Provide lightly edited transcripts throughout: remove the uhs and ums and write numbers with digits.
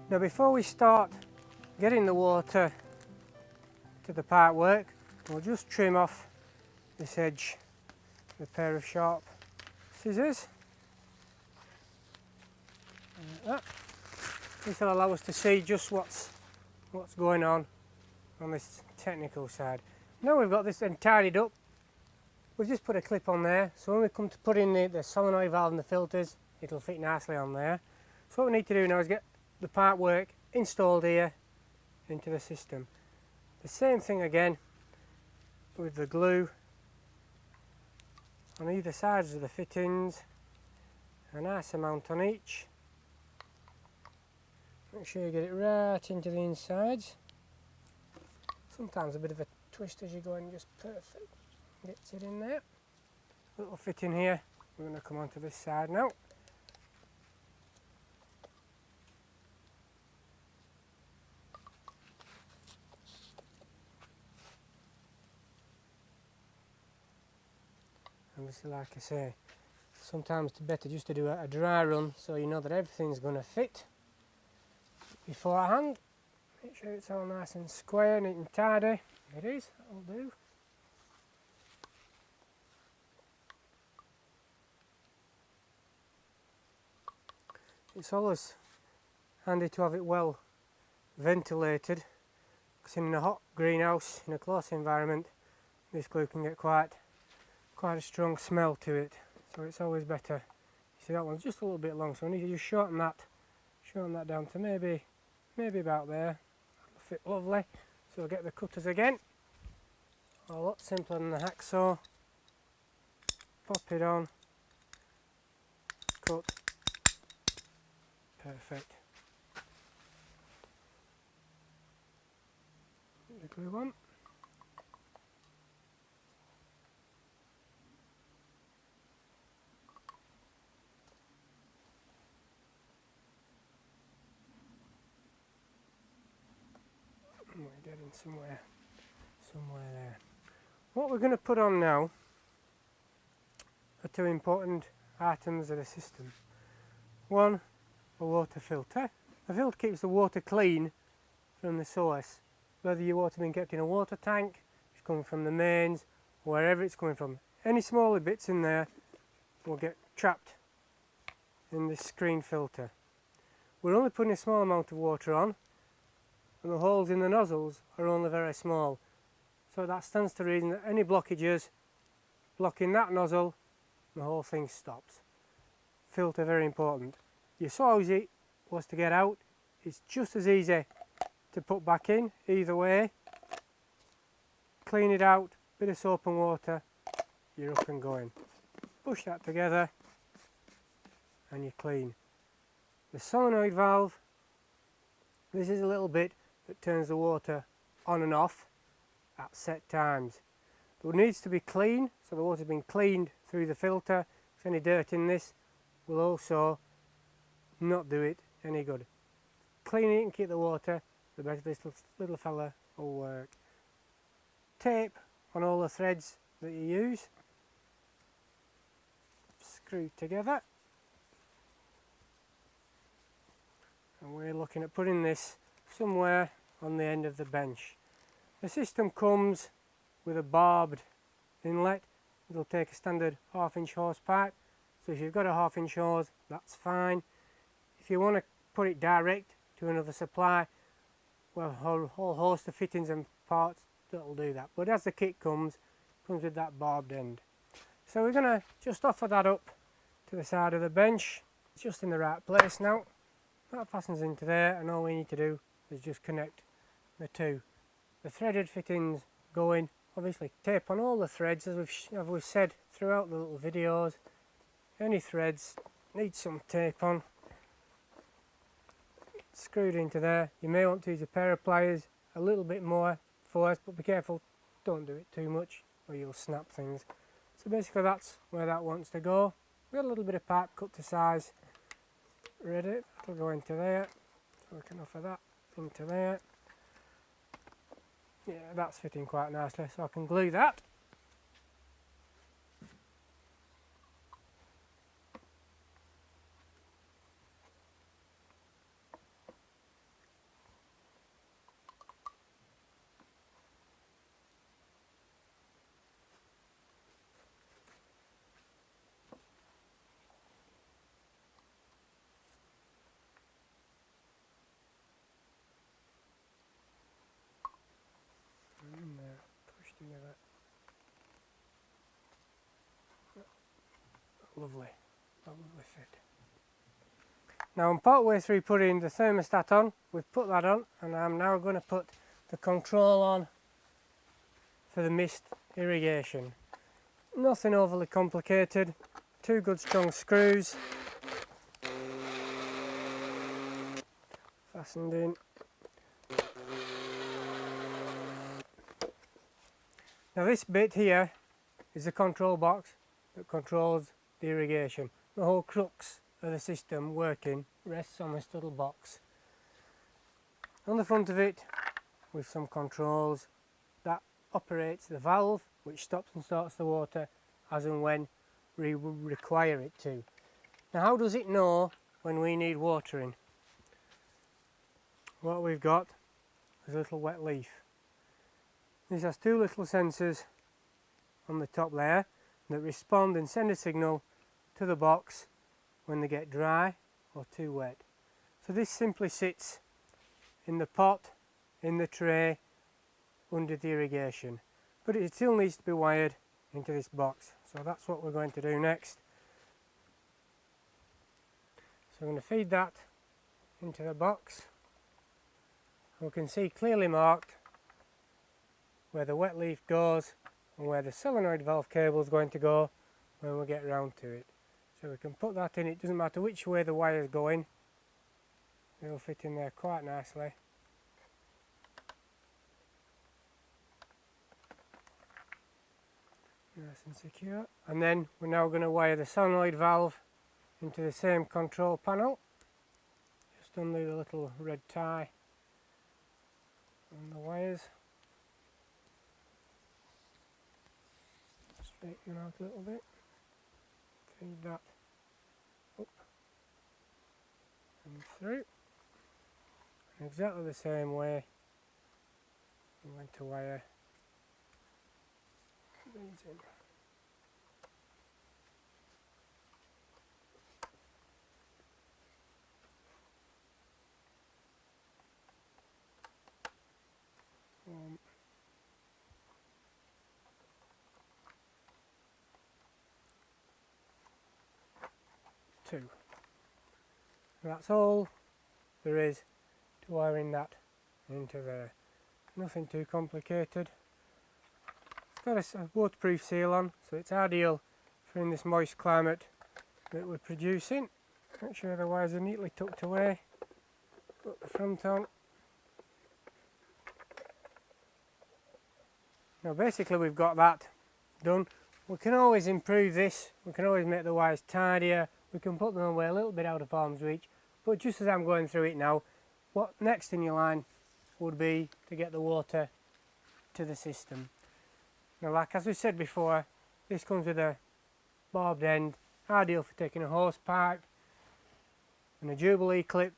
Now before we start getting the water to the pipework, we'll just trim off this edge with a pair of sharp scissors. Like that. This will allow us to see just what's going on this technical side. Now we've got this then tidied up, we'll just put a clip on there, so when we come to put in the solenoid valve and the filters, it'll fit nicely on there. So what we need to do now is get the pipework installed here into the system. The same thing again with the glue on either sides of the fittings, a nice amount on each. Make sure you get it right into the insides. Sometimes a bit of a twist as you go in, just perfect. Gets it in there. Little fitting here. We're going to come onto this side now. Obviously, like I say, sometimes it's better just to do a dry run so you know that everything's going to fit beforehand. Make sure it's all nice and square, neat and tidy. It is, that'll do. It's always handy to have it well ventilated, because in a hot greenhouse, in a close environment, this glue can get quite a strong smell to it. So it's always better. You see that one's just a little bit long, so I need to just shorten that down to maybe about there. That'll fit lovely. So we'll get the cutters again. A lot simpler than the hacksaw. Pop it on. Cut. Perfect. The glue on. We're getting somewhere there. What we're going to put on now are two important items of the system. One, a water filter. The filter keeps the water clean from the source, whether your water being kept in a water tank, it's coming from the mains, wherever it's coming from. Any smaller bits in there will get trapped in this screen filter. We're only putting a small amount of water on, and the holes in the nozzles are only very small. So that stands to reason that any blockages blocking that nozzle, the whole thing stops. Filter very important. You saw how easy it was to get out. It's just as easy to put back in, either way. Clean it out, bit of soap and water, you're up and going. Push that together and you're clean. The solenoid valve, this is a little bit that turns the water on and off at set times. It needs to be clean, so the water's been cleaned through the filter. If any dirt in this will also not do it any good. Clean it and keep the water, the better this little fella will work. Tape on all the threads that you use. Screw together. And we're looking at putting this somewhere on the end of the bench. The system comes with a barbed inlet. It'll take a standard 1/2 inch hose pipe, so if you've got a 1/2 inch hose, that's fine. If you want to put it direct to another supply, well, a whole host of fittings and parts that'll do that, but as the kit comes with that barbed end. So we're going to just offer that up to the side of the bench. It's just in the right place now. That fastens into there, and all we need to do is just connect the two. The threaded fittings go in. Obviously tape on all the threads, as we've said throughout the little videos. Any threads need some tape on. Screwed into there. You may want to use a pair of pliers, a little bit more force, but be careful, don't do it too much or you'll snap things. So basically that's where that wants to go. We've got a little bit of pipe cut to size ready. That'll go into there, so we can offer that into there. Yeah, that's fitting quite nicely, so I can glue that. lovely, a lovely fit. Now I'm part way through putting the thermostat on. We've put that on, and I'm now going to put the control on for the mist irrigation. Nothing overly complicated, 2 good strong screws fastened in. Now this bit here is the control box that controls the irrigation. The whole crux of the system working rests on this little box. On the front of it, with some controls, that operates the valve which stops and starts the water as and when we require it to. Now how does it know when we need watering? What we've got is a little wet leaf. This has 2 little sensors on the top layer that respond and send a signal to the box when they get dry or too wet. So this simply sits in the pot, in the tray, under the irrigation. But it still needs to be wired into this box. So that's what we're going to do next. So I'm going to feed that into the box. We can see clearly marked where the wet leaf goes and where the solenoid valve cable is going to go when we get round to it. So we can put that in. It doesn't matter which way the wire is going, it'll fit in there quite nicely. Nice and secure. And then we're now going to wire the solenoid valve into the same control panel. Just under the little red tie on the wires. Straighten out a little bit. Feed that up and through. And exactly the same way I'm going to wire these in. One, two. That's all there is to wiring that into there. Nothing too complicated. It's got a waterproof seal on, so it's ideal for in this moist climate that we're producing. Make sure the wires are neatly tucked away. Put the front on. Now basically we've got that done. We can always improve this, we can always make the wires tidier, we can put them away a little bit out of arm's reach, but just as I'm going through it now, what next in your line would be to get the water to the system. Now like as we said before, this comes with a barbed end, ideal for taking a hose pipe and a Jubilee clip.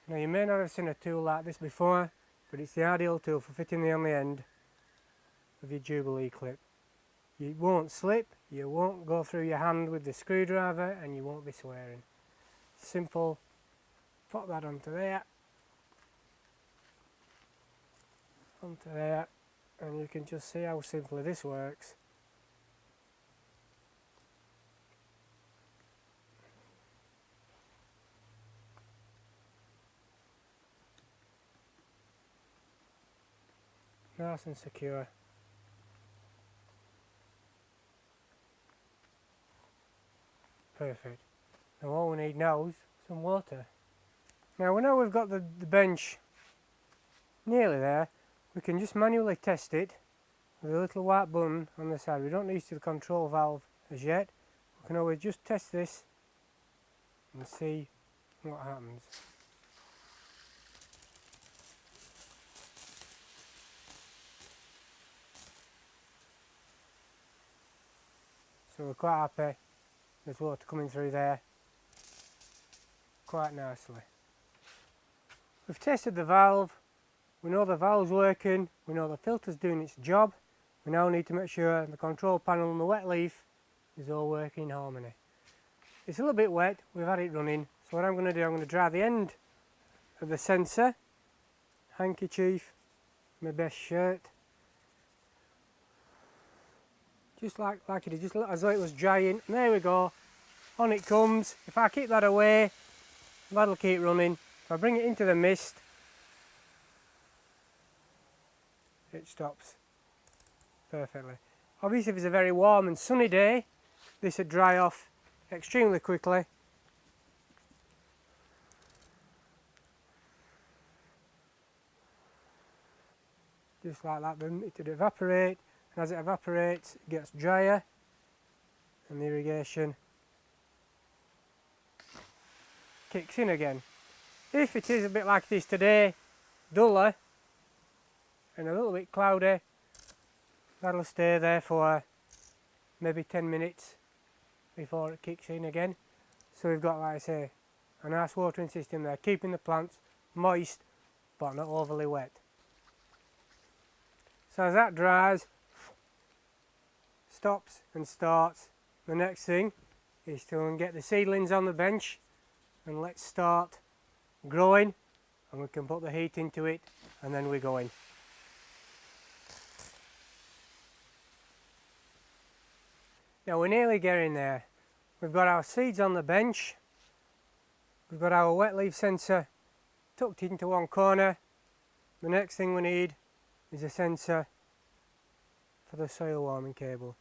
Now you may not have seen a tool like this before, but it's the ideal tool for fitting on the end of your Jubilee clip. You won't slip, you won't go through your hand with the screwdriver, and you won't be swearing. Simple, pop that onto there, and you can just see how simply this works. Nice and secure. Perfect. Now all we need now is some water. Now we know we've got the bench nearly there. We can just manually test it with a little white button on the side. We don't need the control valve as yet. We can always just test this and see what happens. So we're quite happy. There's water coming through there quite nicely. We've tested the valve, we know the valve's working, we know the filter's doing its job. We now need to make sure the control panel and the wet leaf is all working in harmony. It's a little bit wet, we've had it running, so what I'm going to do, I'm going to dry the end of the sensor, handkerchief, my best shirt, just like it is, just as though it was drying. And there we go, on it comes. If I keep that away, that'll keep running. If I bring it into the mist, it stops perfectly. Obviously if it's a very warm and sunny day, this would dry off extremely quickly. Just like that, then it would evaporate, and as it evaporates it gets drier and the irrigation kicks in again. If it is a bit like it is today, duller and a little bit cloudy, that'll stay there for maybe 10 minutes before it kicks in again. So we've got, like I say, a nice watering system there, keeping the plants moist but not overly wet. So as that dries, stops and starts, the next thing is to get the seedlings on the bench and let's start growing, and we can put the heat into it and then we're going. Now we're nearly getting there. We've got our seeds on the bench, we've got our wet leaf sensor tucked into one corner. The next thing we need is a sensor for the soil warming cable.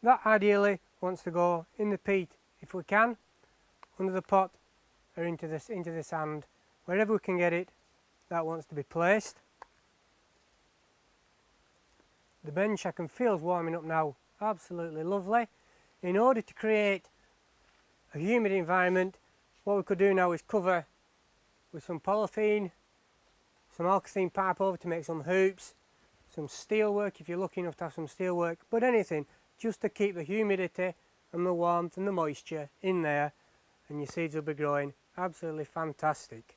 That ideally wants to go in the peat if we can, under the pot or into the sand. Wherever we can get it, that wants to be placed. The bench I can feel is warming up now, absolutely lovely. In order to create a humid environment, what we could do now is cover with some polythene, some alkathene pipe over to make some hoops, some steel work if you're lucky enough to have some steel work, but anything just to keep the humidity and the warmth and the moisture in there, and your seeds will be growing absolutely fantastic.